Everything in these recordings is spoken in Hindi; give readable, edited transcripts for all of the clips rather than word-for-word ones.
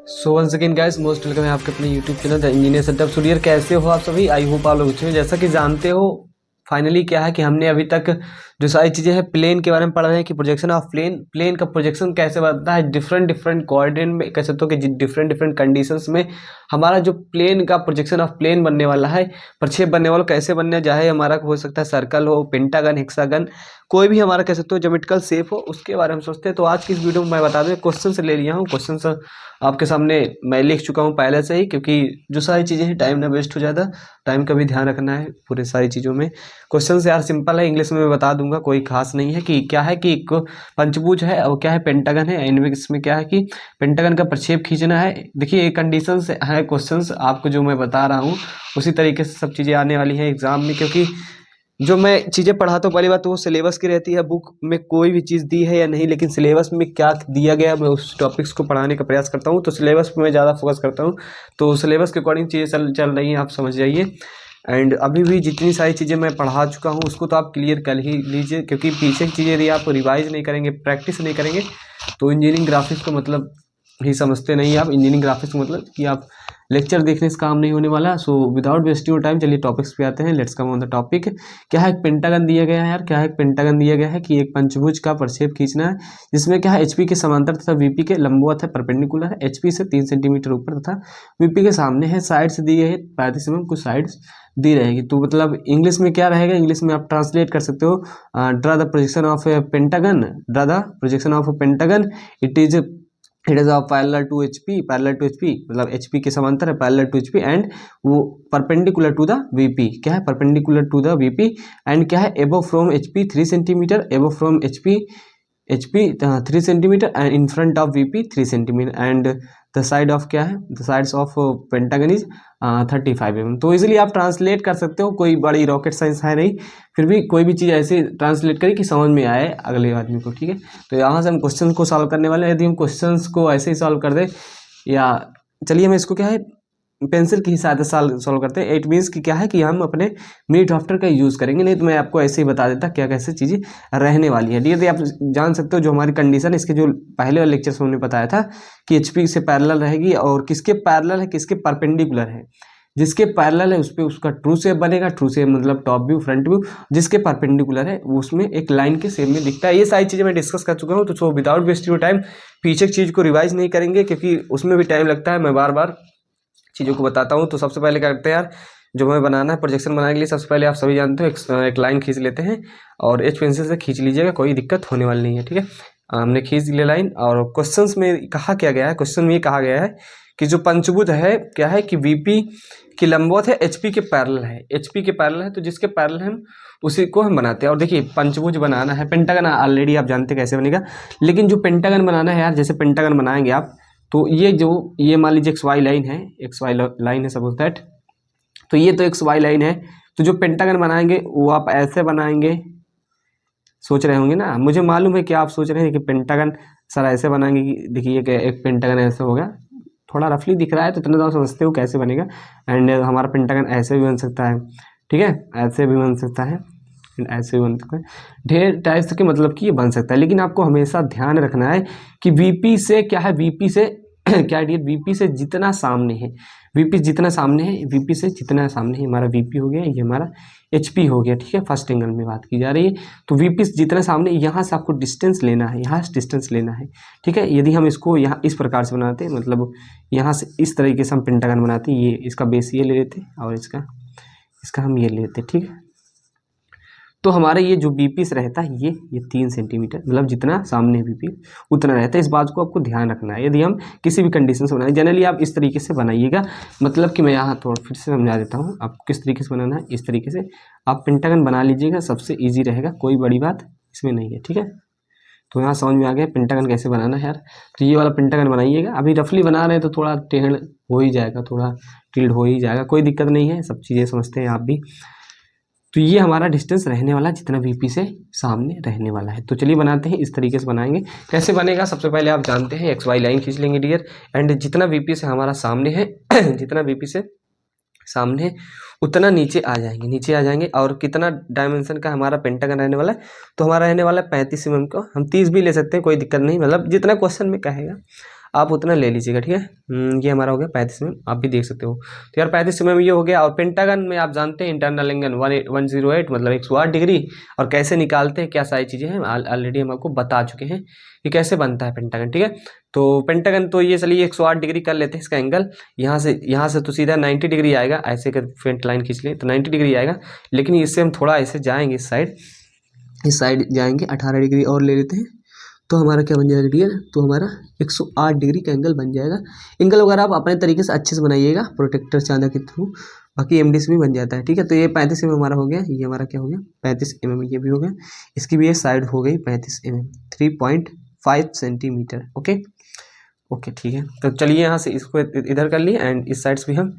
सो once again guys, most welcome है आपके अपने YouTube channel the engineer setup studio. कैसे हो आप सभी? आई होप आप लोग अच्छे हो। जैसा कि जानते हो, फाइनली क्या है कि हमने अभी तक जो सारी चीज़ें हैं प्लेन के बारे में पढ़ रहे हैं कि प्रोजेक्शन ऑफ प्लेन का प्रोजेक्शन कैसे बनता है डिफरेंट डिफरेंट कोऑर्डिनेट में, कह सकते हो कि डिफरेंट डिफरेंट कंडीशंस में हमारा जो प्लेन का प्रोजेक्शन ऑफ प्लेन बनने वाला है, प्रक्षेप बनने वाला कैसे बनने, चाहे हमारा हो सकता है सर्कल हो, पेंटागन, हेक्सागन, कोई भी हमारा कह सकते हो ज्योमेट्रिकल शेप हो, उसके बारे में सोचते हैं। तो आज की इस वीडियो में मैं बता दूं, क्वेश्चन से ले लिया हूँ। क्वेश्चन आपके सामने मैं लिख चुका हूँ पहले से ही, क्योंकि जो सारी चीज़ें हैं टाइम ना वेस्ट हो जाता, टाइम का भी ध्यान रखना है पूरे सारी चीज़ों में। क्वेश्चन यार सिंपल है, इंग्लिश में मैं बता दूंगा, कोई खास नहीं है। कि क्या है कि एक पंचभुज है और क्या है पेंटागन है। इसमें क्या है कि पेंटागन का प्रक्षेप खींचना है। देखिए कंडीशन है, क्वेश्चंस आपको जो मैं बता रहा हूँ उसी तरीके से सब चीज़ें आने वाली हैं एग्जाम में। क्योंकि जो मैं चीज़ें पढ़ाता हूँ, पहली बात तो वो सिलेबस की रहती है, बुक में कोई भी चीज़ दी है या नहीं, लेकिन सिलेबस में क्या दिया गया मैं उस टॉपिक्स को पढ़ाने का प्रयास करता हूँ। तो सिलेबस पे मैं ज़्यादा फोकस करता हूँ, तो सिलेबस के अकॉर्डिंग चीज़ें चल रही हैं, आप समझ जाइए। एंड अभी भी जितनी सारी चीज़ें मैं पढ़ा चुका हूँ उसको तो आप क्लियर कर ही लीजिए, क्योंकि पीछे की चीज़ें यदि आप रिवाइज नहीं करेंगे, प्रैक्टिस नहीं करेंगे, तो इंजीनियरिंग ग्राफिक्स को मतलब ही समझते नहीं आप। इंजीनियरिंग ग्राफिक्स मतलब कि आप लेक्चर देखने से काम नहीं होने वाला। सो विदाउट वेस्टिंग टाइम चलिए टॉपिक्स पे आते हैं। Let's come on the topic. क्या है, एक पेंटागन दिया गया है यार। क्या है, एक पेंटागन दिया गया है कि एक पंचभुज का प्रक्षेप खींचना है, जिसमें क्या है एचपी के समांतर तथा वीपी के लंबवत है, परपेंडिकुलर है, एचपी से 3 सेंटीमीटर ऊपर तथा वीपी के सामने है, साइड से दी है 35 mm, कुछ साइड्स दी रहेगी। तो मतलब इंग्लिश में क्या रहेगा, इंग्लिश में आप ट्रांसलेट कर सकते हो, draw the projection of a pentagon, draw the projection of a pentagon, it is parallel to HP, parallel to HP मतलब एचपी के समांतर है, पैरेलल टू एचपी, एंड वो परपेंडिकुलर टू द वीपी। क्या है, perpendicular to the VP, and क्या है, above from HP 3 centimetre, above from HP 3 centimetre, and in front of VP 3 centimetre, and the side of क्या है, the sides of pentagon is 35 mm। तो इजीली आप ट्रांसलेट कर सकते हो, कोई बड़ी रॉकेट साइंस है नहीं, फिर भी कोई भी चीज़ ऐसे ट्रांसलेट करें कि समझ में आए अगले आदमी को। ठीक है, तो यहाँ से हम क्वेश्चन को सॉल्व करने वाले हैं। यदि हम क्वेश्चन को ऐसे ही सॉल्व कर दे, या चलिए हम इसको क्या है पेंसिल की सहायता से सॉल्व करते हैं। इट मीन्स कि क्या है कि हम अपने मिनी ड्राफ्टर का यूज़ करेंगे, नहीं तो मैं आपको ऐसे ही बता देता क्या कैसे चीज़ें रहने वाली है। यदि आप जान सकते हो जो हमारी कंडीशन, इसके जो पहले वाले लेक्चर में हमने बताया था कि एचपी से पैरेलल रहेगी, और किसके पैरेलल है, किसके परपेंडिकुलर है। जिसके पैरेलल है उस पर उसका ट्रू शेप बनेगा, ट्रू शेप मतलब टॉप व्यू, फ्रंट व्यू। जिसके परपेंडिकुलर है वो उसमें एक लाइन के शेप में दिखता है। ये सारी चीज़ें मैं डिस्कस कर चुका हूँ। तो सो विदाउट वेस्टिंग टाइम पीछे की चीज़ को रिवाइज नहीं करेंगे, क्योंकि उसमें भी टाइम लगता है। मैं बार बार चीज़ों को बताता हूँ। तो सबसे पहले क्या करते हैं यार, जो हमें बनाना है प्रोजेक्शन बनाने के लिए, सबसे पहले आप सभी जानते हो एक लाइन खींच लेते हैं, और एच पेंसिल से खींच लीजिएगा, कोई दिक्कत होने वाली नहीं है। ठीक है, हमने खींच लिया लाइन। और क्वेश्चंस में कहा क्या गया है, क्वेश्चन में ये कहा गया है कि जो पंचभुज है क्या है कि वीपी की लंबवत है, एचपी के पैरेलल है, एचपी के पैरेलल है, तो जिसके पैरेलल हम उसी को हम बनाते हैं। और देखिए पंचभुज बनाना है, पेंटागन ऑलरेडी आप जानते कैसे बनेगा, लेकिन जो पेंटागन बनाना है यार, जैसे पेंटागन बनाएंगे आप, तो ये मान लीजिए एक्स वाई लाइन है, एक्स वाई लाइन है सपोज दैट। तो ये तो एक्स वाई लाइन है, तो जो पेंटागन बनाएंगे वो आप ऐसे बनाएंगे। सोच रहे होंगे ना, मुझे मालूम है कि आप सोच रहे हैं कि पेंटागन सर ऐसे बनाएंगे कि देखिए एक पेंटागन ऐसे होगा, थोड़ा रफली दिख रहा है, तो इतना ज़्यादा समझते हो कैसे बनेगा। एंड हमारा पेंटागन ऐसे भी बन सकता है, ठीक है, ऐसे भी बन सकता है, ऐसे भी बन सकता है, ढेर टाइप्स के मतलब कि ये बन सकता है। लेकिन आपको हमेशा ध्यान रखना है कि वीपी से क्या है, वीपी से क्या है, वीपी से जितना सामने है, वीपी जितना सामने है, वीपी से जितना सामने है, हमारा वीपी हो गया, ये हमारा एचपी हो गया। ठीक है, फर्स्ट एंगल में बात की जा रही है। तो वीपी से जितना सामने, यहाँ से आपको डिस्टेंस लेना है, यहाँ से डिस्टेंस लेना है। ठीक है, यदि हम इसको यहाँ इस प्रकार से बनाते हैं, मतलब यहाँ से इस तरीके से हम पेंटागन बनाते हैं, ये इसका बेस ये ले लेते हैं और इसका हम ये लेते हैं। ठीक है, तो हमारा ये जो बीपी से रहता है, ये 3 सेंटीमीटर, मतलब जितना सामने बीपी उतना रहता है। इस बात को आपको ध्यान रखना है। यदि हम किसी भी कंडीशन से बनाए, जनरली आप इस तरीके से बनाइएगा, मतलब कि मैं यहाँ थोड़ा फिर से समझा देता हूँ आपको किस तरीके से बनाना है। इस तरीके से आप पेंटागन बना लीजिएगा, सबसे ईजी रहेगा, कोई बड़ी बात इसमें नहीं है। ठीक है, तो यहाँ समझ में आ गया पेंटागन कैसे बनाना है यार। तो ये वाला पेंटागन बनाइएगा, अभी रफली बना रहे हैं तो थोड़ा टेढ़ हो ही जाएगा, थोड़ा टिल्ड हो ही जाएगा, कोई दिक्कत नहीं है, सब चीज़ें समझते हैं आप भी। तो ये हमारा डिस्टेंस रहने वाला जितना वीपी से सामने रहने वाला है। तो चलिए बनाते हैं, इस तरीके से बनाएंगे। कैसे बनेगा, सबसे पहले आप जानते हैं एक्स वाई लाइन खींच लेंगे डियर, एंड जितना वीपी से हमारा सामने है जितना वीपी से सामने है उतना नीचे आ जाएंगे, नीचे आ जाएंगे। और कितना डायमेंशन का हमारा पेंटागन रहने वाला है, तो हमारा रहने वाला है 35 mm का, हम 30 भी ले सकते हैं, कोई दिक्कत नहीं, मतलब जितना क्वेश्चन में कहेगा आप उतना ले लीजिएगा, ठीक है। ये हमारा हो गया 35 mm, आप भी देख सकते हो। तो यार 35 mm ये हो गया। और पेंटागन में आप जानते हैं इंटरनल एंगल 108 मतलब 108 डिग्री। और कैसे निकालते हैं, क्या सारी चीज़ें हैं, ऑलरेडी हम आपको बता चुके हैं कि कैसे बनता है पेंटागन, ठीक है। तो पेंटागन तो ये चलिए 108 डिग्री कर लेते हैं इसका एंगल। यहाँ से तो सीधा 90 डिग्री आएगा, ऐसे कर फ्रंट लाइन खींच लें तो 90 डिग्री आएगा। लेकिन इससे हम थोड़ा ऐसे जाएंगे, इस साइड जाएंगे 18 डिग्री और ले लेते हैं, तो हमारा क्या बन जाएगा डियर, तो हमारा 108 डिग्री का एंगल बन जाएगा। एंगल वगैरह आप अपने तरीके से अच्छे से बनाइएगा प्रोटेक्टर चांदा के थ्रू, बाकी एमडी से भी बन जाता है, ठीक है। तो ये 35 mm हमारा हो गया, ये हमारा क्या हो गया 35 mm, ये भी हो गया। इसकी भी ये साइड हो गई 35 mm, 3.5 सेंटीमीटर। ओके ओके ठीक है। तो चलिए यहाँ से इसको इधर कर लिए, एंड इस साइड से भी हम,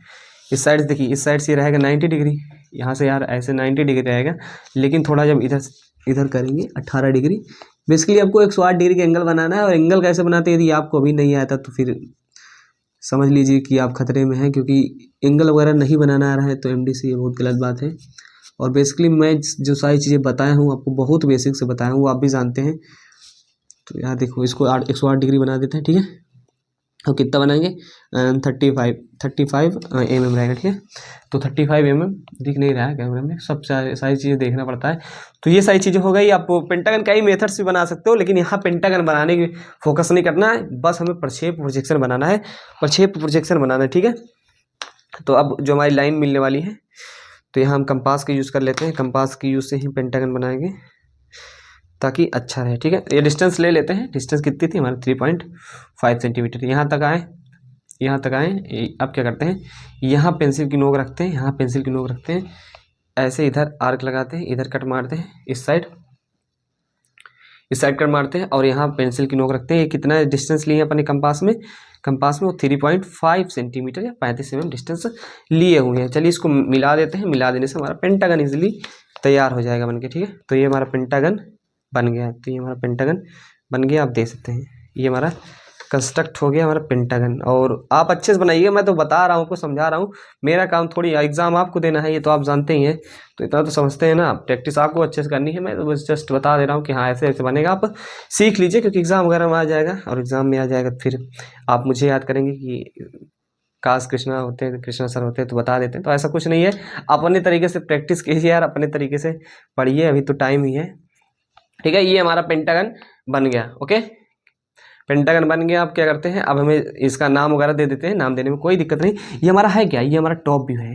इस साइड से देखिए, इस साइड से ये रहेगा 90 डिग्री, यहाँ से यार ऐसे 90 डिग्री रहेगा। लेकिन थोड़ा जब इधर करेंगे 18 डिग्री। बेसिकली आपको 108 डिग्री का एंगल बनाना है। और एंगल कैसे बनाते हैं, यदि आपको अभी नहीं आता तो फिर समझ लीजिए कि आप खतरे में हैं, क्योंकि एंगल वगैरह नहीं बनाना आ रहा है तो एमडी से ये बहुत गलत बात है। और बेसिकली मैं जो सारी चीज़ें बताया हूँ आपको, बहुत बेसिक से बताया हूँ, वो आप भी जानते हैं। तो यार देखो, इसको 108 डिग्री बना देते हैं, ठीक है। और कितना बनाएंगे, 35 mm रहेगा, ठीक है। तो 35 mm दिख नहीं रहा है कैमरे में, सब सारी चीज़ें देखना पड़ता है। तो ये सारी चीज़ें हो गई। आप पेंटागन कई मेथड्स भी बना सकते हो, लेकिन यहाँ पेंटागन बनाने की फोकस नहीं करना है, बस हमें प्रक्षेप प्रोजेक्शन बनाना है, प्रक्षेप प्रोजेक्शन बनाना है, ठीक है। तो अब जो हमारी लाइन मिलने वाली है, तो यहाँ हम कंपास का यूज़ कर लेते हैं, कंपास के यूज़ से ही पेंटागन बनाएंगे ताकि अच्छा रहे, ठीक है। ये डिस्टेंस ले लेते हैं, डिस्टेंस कितनी थी हमारी 3.5 सेंटीमीटर। यहाँ तक आए, अब क्या करते हैं, यहाँ पेंसिल की नोक रखते हैं, यहाँ पेंसिल की नोक रखते हैं, ऐसे इधर आर्क लगाते हैं, इधर कट मारते हैं, इस साइड कट मारते हैं, और यहाँ पेंसिल की नोक रखते हैं। ये कितना डिस्टेंस लिए अपने कंपास में वो 3.5 सेंटीमीटर या 35 mm डिस्टेंस लिए हुए हैं। चलिए इसको मिला देते हैं, मिला देने से हमारा पेंटागन इजीली तैयार हो जाएगा बनके, ठीक है। तो ये हमारा पेंटागन बन गया, तो ये हमारा पेंटागन बन गया, आप देख सकते हैं ये हमारा कंस्ट्रक्ट हो गया हमारा पेंटागन। और आप अच्छे से बनाइए, मैं तो बता रहा हूँ, आपको समझा रहा हूँ, मेरा काम थोड़ी एग्जाम आपको देना है, ये तो आप जानते ही हैं, तो इतना तो समझते हैं ना। प्रैक्टिस आपको अच्छे से करनी है, मैं तो बस जस्ट बता दे रहा हूँ कि हाँ ऐसे ऐसे बनेगा, आप सीख लीजिए, क्योंकि एग्जाम वगैरह में आ जाएगा, और एग्जाम में आ जाएगा फिर आप मुझे याद करेंगे कि काश कृष्णा होते हैं, कृष्णा सर होते हैं तो बता देते हैं। तो ऐसा कुछ नहीं है, अपने तरीके से प्रैक्टिस कीजिए यार, अपने तरीके से पढ़िए, अभी तो टाइम ही है, ठीक है। ये हमारा पेंटागन बन गया, ओके, पेंटागन बन गया। अब क्या करते हैं, अब हमें इसका नाम वगैरह दे देते हैं, नाम देने में कोई दिक्कत नहीं। ये हमारा है क्या, ये हमारा टॉप व्यू है,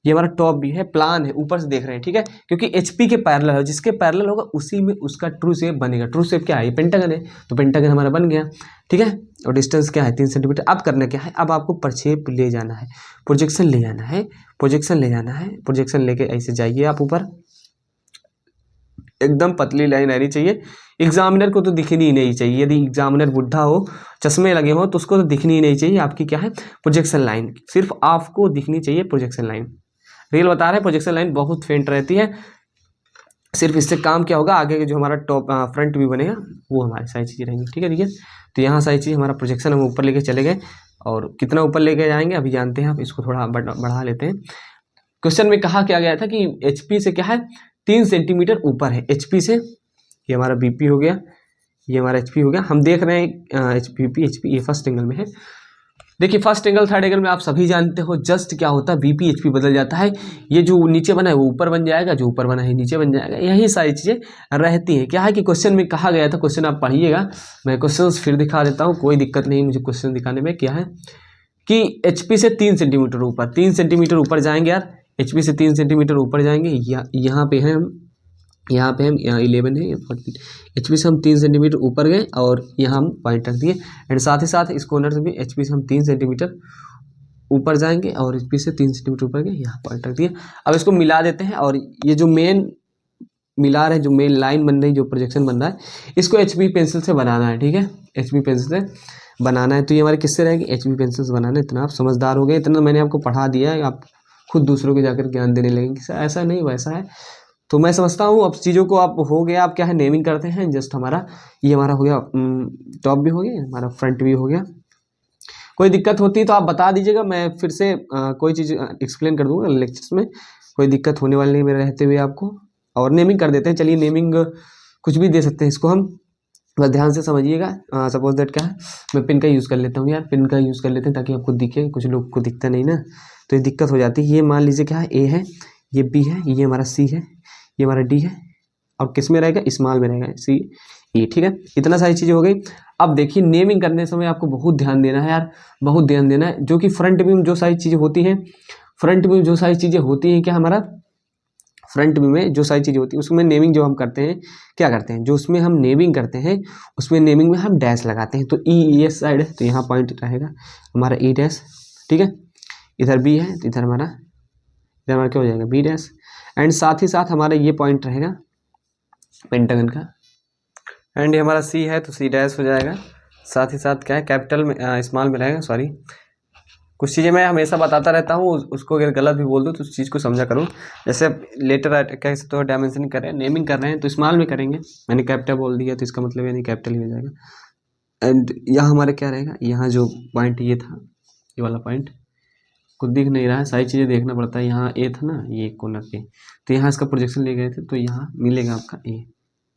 ये हमारा टॉप व्यू है, प्लान है, ऊपर से देख रहे हैं, ठीक है। क्योंकि एचपी के पैरेलल है, जिसके पैरेलल होगा उसी में उसका ट्रू शेप बनेगा। ट्रू शेप क्या है, ये पेंटागन है, तो पेंटागन हमारा बन गया, ठीक है। और डिस्टेंस क्या है 3 सेंटीमीटर। अब करना क्या है, अब आपको प्रक्षेप ले जाना है, प्रोजेक्शन ले जाना है, प्रोजेक्शन लेके ऐसे जाइए आप ऊपर, एकदम पतली लाइन रहनी चाहिए। एग्जामिनर को तो दिखनी ही नहीं चाहिए, यदि एग्जामिनर बुढ़ा हो, चश्मे लगे हो, तो उसको तो दिखनी ही नहीं चाहिए। आपकी क्या है, प्रोजेक्शन लाइन, सिर्फ आपको दिखनी चाहिए प्रोजेक्शन लाइन। रियल बता रहे हैं, प्रोजेक्शन लाइन बहुत फेंट रहती है, सिर्फ इससे काम क्या होगा, आगे के जो हमारा टॉप फ्रंट व्यू बनेगा वो हमारी सारी चीज़ें रहेंगी, ठीक है। तो यहाँ सारी चीज़ हमारा प्रोजेक्शन हम ऊपर लेके चले गए, और कितना ऊपर लेके जाएंगे अभी जानते हैं आप, इसको थोड़ा बढ़ा लेते हैं। क्वेश्चन में कहा क्या गया था कि एचपी से क्या है 3 सेंटीमीटर ऊपर है, एचपी से। ये हमारा बीपी हो गया, ये हमारा एचपी हो गया। हम देख रहे हैं एचपी ये फर्स्ट एंगल में है। देखिए फर्स्ट एंगल थर्ड एंगल में आप सभी जानते हो जस्ट क्या होता है, बीपी एचपी बदल जाता है। ये जो नीचे बना है वो ऊपर बन जाएगा, जो ऊपर बना है नीचे बन जाएगा, यही सारी चीज़ें रहती हैं। क्या है कि क्वेश्चन में कहा गया था, क्वेश्चन आप पढ़िएगा, मैं क्वेश्चन फिर दिखा देता हूँ, कोई दिक्कत नहीं मुझे क्वेश्चन दिखाने में। क्या है कि एचपी से 3 सेंटीमीटर ऊपर, 3 सेंटीमीटर ऊपर जाएंगे यार, एचपी से 3 सेंटीमीटर ऊपर जाएंगे। यहाँ पे हैं हम, यहाँ 11 है, एचपी से हम 3 सेंटीमीटर ऊपर गए, और यहाँ हम पॉइंट रख दिए। एंड साथ ही साथ इस कॉर्नर से भी एचपी से हम 3 सेंटीमीटर ऊपर जाएंगे, और एचपी से 3 सेंटीमीटर ऊपर गए, यहाँ पॉइंट रख दिए। अब इसको मिला देते हैं, और ये जो मेन मिला रहे, जो मेन लाइन बन रही, जो प्रोजेक्शन बन रहा है, इसको एचबी पेंसिल से बनाना है, ठीक है, एचबी पेंसिल से बनाना है। तो ये हमारे किससे रहेगी, एचबी पेंसिल से बनाना है। इतना आप समझदार हो गए, इतना मैंने आपको पढ़ा दिया है, आप खुद दूसरों को जाकर ज्ञान देने लगेंगे कि ऐसा नहीं वैसा है। तो मैं समझता हूँ अब चीज़ों को आप हो गया, आप क्या है नेमिंग करते हैं। जस्ट हमारा ये हमारा हो गया टॉप भी हो गया, हमारा फ्रंट भी हो गया। कोई दिक्कत होती है तो आप बता दीजिएगा, मैं फिर से कोई चीज़ एक्सप्लेन कर दूंगा लेक्चर्स में, कोई दिक्कत होने वाली नहीं मेरे रहते हुए आपको। और नेमिंग कर देते हैं, चलिए नेमिंग कुछ भी दे सकते हैं इसको हम, बस ध्यान से समझिएगा। सपोज दैट क्या है, मैं पिन का यूज़ कर लेता हूँ यार, पिन का यूज़ कर लेते हैं ताकि आपको दिखे, कुछ लोग को दिखता नहीं ना, तो ये दिक्कत हो जाती है। ये मान लीजिए क्या है, ए है, ये बी है, ये हमारा सी है, ये हमारा डी है, और किस में रहेगा, स्मॉल में रहेगा सी ई। ठीक है, इतना सारी चीज़ें हो गई। अब देखिए नेमिंग करने समय आपको बहुत ध्यान देना है यार, बहुत ध्यान देना है। जो कि फ्रंट व्यू में जो सारी चीज़ें होती हैं, फ्रंट व्यू में जो सारी चीज़ें होती हैं, क्या हमारा फ्रंट व्यू में जो सारी चीज़ें होती है उसमें नेमिंग जो हम करते हैं, क्या करते हैं, जो उसमें हम नेमिंग करते हैं उसमें नेमिंग में हम डैश लगाते हैं। तो ई ये साइड है तो यहाँ पॉइंट रहेगा हमारा ई डैश। ठीक है, इधर बी है तो इधर हमारा क्या हो जाएगा, बी डैश। एंड साथ ही साथ हमारा ये पॉइंट रहेगा पेंटागन का। एंड ये हमारा सी है तो सी डैश हो जाएगा। साथ ही साथ क्या है, कैपिटल में स्मॉल में रहेगा, सॉरी कुछ चीज़ें मैं हमेशा बताता रहता हूँ, उसको अगर गलत भी बोल दूँ तो उस चीज़ को समझा करूँ। जैसे लेटर कह सकते हो डायमेंशनिंग कर रहे हैं, नेमिंग कर रहे हैं तो स्मॉल में करेंगे। मैंने कैपिटल बोल दिया तो इसका मतलब यानी कैपिटल ही हो जाएगा। एंड यहाँ हमारा क्या रहेगा, यहाँ जो पॉइंट ये था, ये वाला पॉइंट कुछ दिख नहीं रहा है, सारी चीज़ें देखना पड़ता है। यहाँ ए था ना, ये कॉर्नर पे, तो यहाँ इसका प्रोजेक्शन ले गए थे तो यहाँ मिलेगा आपका ए,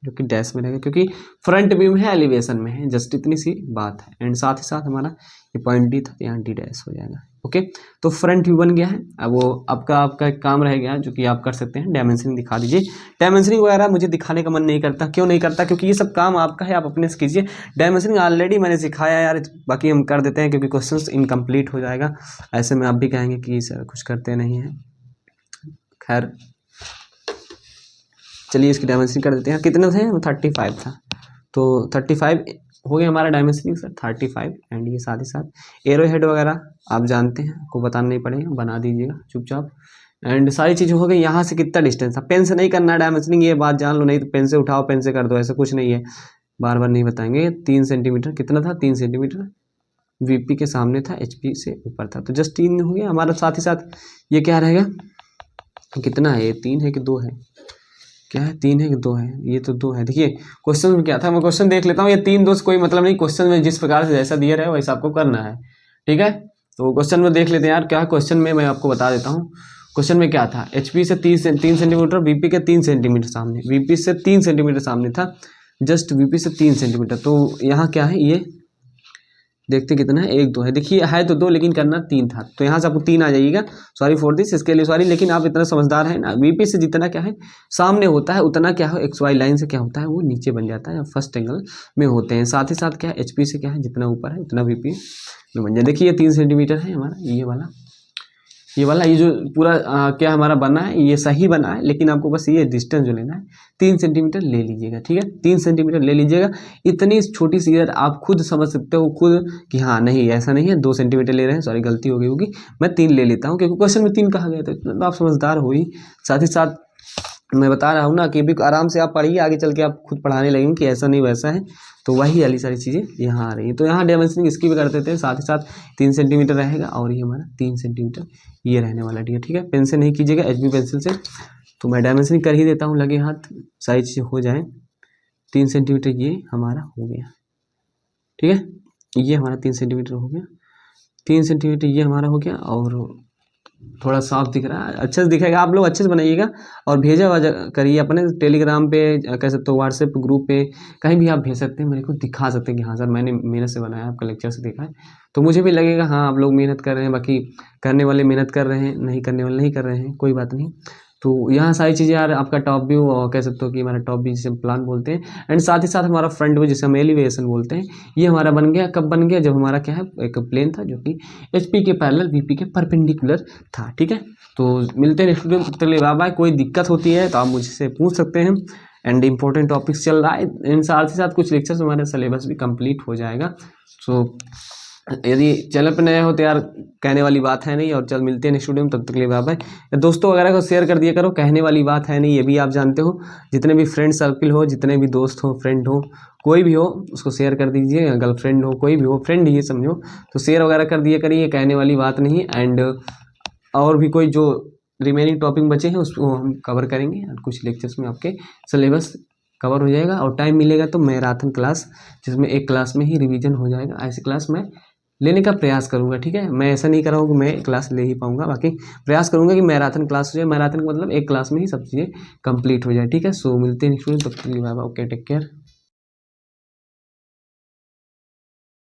जो कि डैश में रहेगा क्योंकि फ्रंट व्यू में है, एलिवेशन में है, जस्ट इतनी सी बात है। एंड साथ ही साथ हमारा ये पॉइंट डी था, यहाँ डी डैश हो जाएगा। ओके, तो फ्रंट व्यू बन गया है। अब वो आपका एक काम रह गया जो कि आप कर सकते हैं, डायमेंशनिंग दिखा दीजिए। डायमेंशनिंग वगैरह मुझे दिखाने का मन नहीं करता, क्यों नहीं करता, क्योंकि ये सब काम आपका है, आप अपने से कीजिए। डायमेंशनिंग ऑलरेडी मैंने सिखाया यार, बाकी हम कर देते हैं क्योंकि क्वेश्चन इनकम्प्लीट हो जाएगा। ऐसे में आप भी कहेंगे कि सर कुछ करते नहीं हैं। खैर चलिए इसकी डायमेंशनिंग कर देते हैं। कितने थे, 35 था, तो 35 हो गया हमारा डायमेंशनिंग सर, 35। एंड ये साथ ही साथ एरो हेड वगैरह आप जानते हैं, आपको बताना नहीं पड़ेगा, बना दीजिएगा चुपचाप। एंड सारी चीज़ें हो गई। यहाँ से कितना डिस्टेंस था, पेन से नहीं करना डायमेंशनिंग, ये बात जान लो, नहीं तो पेन से उठाओ पेन से कर दो, ऐसा कुछ नहीं है, बार बार नहीं बताएंगे। 3 सेंटीमीटर कितना था, 3 सेंटीमीटर वीपी के सामने था, एचपी से ऊपर था, तो जस्ट 3 हो गया हमारा। साथ ही साथ ये क्या रहेगा, कितना है, ये 3 है कि 2 है, क्या है, 3 है कि 2 है, ये तो 2 है। देखिए क्वेश्चन में क्या था, मैं क्वेश्चन देख लेता हूँ, ये 3 2 से कोई मतलब नहीं, क्वेश्चन में जिस प्रकार से जैसा दिया रहे वैसा आपको करना है। ठीक है, तो क्वेश्चन में देख लेते हैं यार, क्या क्वेश्चन में मैं आपको बता देता हूँ। क्वेश्चन में क्या था, एचपी से 3 सेंटीमीटर, वीपी के 3 सेंटीमीटर सामने, वीपी से 3 सेंटीमीटर सामने था, जस्ट वीपी से 3 सेंटीमीटर। तो यहाँ क्या है, ये देखते कितना है, 1 2 है, देखिए है तो 2 लेकिन करना 3 था, तो यहाँ से आपको 3 आ जाइएगा। सॉरी फॉर दिस, इसके लिए सॉरी, लेकिन आप इतना समझदार है ना, वीपी से जितना क्या है सामने होता है उतना क्या है एक्स वाई लाइन से क्या होता है वो नीचे बन जाता है, फर्स्ट एंगल में होते हैं। साथ ही साथ क्या है, एचपी से क्या है जितना ऊपर है उतना वीपी में बन जाए। देखिए ये 3 सेंटीमीटर है हमारा, ये वाला ये जो पूरा क्या हमारा बना है ये सही बना है, लेकिन आपको बस ये डिस्टेंस जो लेना है 3 सेंटीमीटर ले लीजिएगा। ठीक है, 3 सेंटीमीटर ले लीजिएगा। इतनी छोटी सी यार आप खुद समझ सकते हो खुद कि हाँ नहीं ऐसा नहीं है 2 सेंटीमीटर ले रहे हैं, सॉरी गलती हो गई होगी, मैं 3 ले लेता हूँ क्योंकि क्वेश्चन में 3 कहा गया था, तो आप समझदार हो ही। साथ ही साथ मैं बता रहा हूँ ना कि भी आराम से आप पढ़िए, आगे चल के आप खुद पढ़ाने लगेंगे कि ऐसा नहीं वैसा है, तो वही वाली सारी चीज़ें यहाँ आ रही हैं। तो यहाँ डायमेंशनिंग इसकी भी कर देते हैं। साथ ही साथ 3 सेंटीमीटर रहेगा और ये हमारा 3 सेंटीमीटर ये रहने वाला डी है। ठीक है, पेन से नहीं कीजिएगा, एचबी पेंसिल से। तो मैं डायमेंशनिंग कर ही देता हूँ, लगे हाथ सारी चीज़ें हो जाए। 3 सेंटीमीटर ये हमारा हो गया, ठीक है, ये हमारा 3 सेंटीमीटर हो गया, 3 सेंटीमीटर ये हमारा हो गया। और थोड़ा साफ दिख रहा है, अच्छे से दिखेगा, आप लोग अच्छे से बनाइएगा और भेजा करिए अपने टेलीग्राम पे, कह सकते हो व्हाट्सएप ग्रुप पे, कहीं भी आप भेज सकते हैं, मेरे को दिखा सकते हैं कि हाँ सर मैंने मेहनत से बनाया, आपका लेक्चर से देखा है, तो मुझे भी लगेगा हाँ आप लोग मेहनत कर रहे हैं। बाकी करने वाले मेहनत कर रहे हैं, नहीं करने वाले नहीं कर रहे हैं, कोई बात नहीं। तो यहाँ सारी चीज़ें यार आपका टॉप व्यू और कह सकते हो कि हमारा टॉप व्यू जिसे प्लान बोलते हैं, एंड साथ ही साथ हमारा फ्रंट व्यू जिसे हम एलिवेशन बोलते हैं, ये हमारा बन गया। कब बन गया, जब हमारा क्या है एक प्लेन था जो कि एचपी के पैरेलल वीपी के परपेंडिकुलर था। ठीक है, तो मिलते हैं स्टूडेंट, तब तक लिए बाय बाय। कोई दिक्कत होती है तो आप मुझसे पूछ सकते हैं। एंड इंपॉर्टेंट टॉपिक्स चल रहा है, इन साथ ही साथ कुछ लेक्चर्स हमारे सिलेबस भी कंप्लीट हो जाएगा। सो यदि चैनल पर नए हो तो यार कहने वाली बात है नहीं, और चल मिलते हैं नेक्स्ट वीडियो में, तब तक के लिए बाय बाय। दोस्तों वगैरह को शेयर कर दिया करो, कहने वाली बात है नहीं, ये भी आप जानते हो। जितने भी फ्रेंड सर्किल हो, जितने भी दोस्त हो, फ्रेंड हो, कोई भी हो उसको शेयर कर दीजिए, गर्लफ्रेंड हो, कोई भी हो, फ्रेंड ही समझो, तो शेयर वगैरह कर दिया करिए, कहने वाली बात नहीं। एंड और भी कोई जो रिमेनिंग टॉपिक बचे हैं उसको हम कवर करेंगे, और कुछ लेक्चर्स में आपके सिलेबस कवर हो जाएगा। और टाइम मिलेगा तो मैराथन क्लास, जिसमें एक क्लास में ही रिवीजन हो जाएगा, ऐसी क्लास मैं लेने का प्रयास करूंगा। ठीक है, मैं ऐसा नहीं कर रहा हूँ कि मैं क्लास ले ही पाऊंगा, बाकी प्रयास करूंगा कि मैराथन क्लास हो जाए। मैराथन का मतलब एक क्लास में ही सब चीज़ें कंप्लीट हो जाए। ठीक है, सो मिलते हैं नेक्स्ट वीडियो, तब तक के लिए bye bye, okay, take care.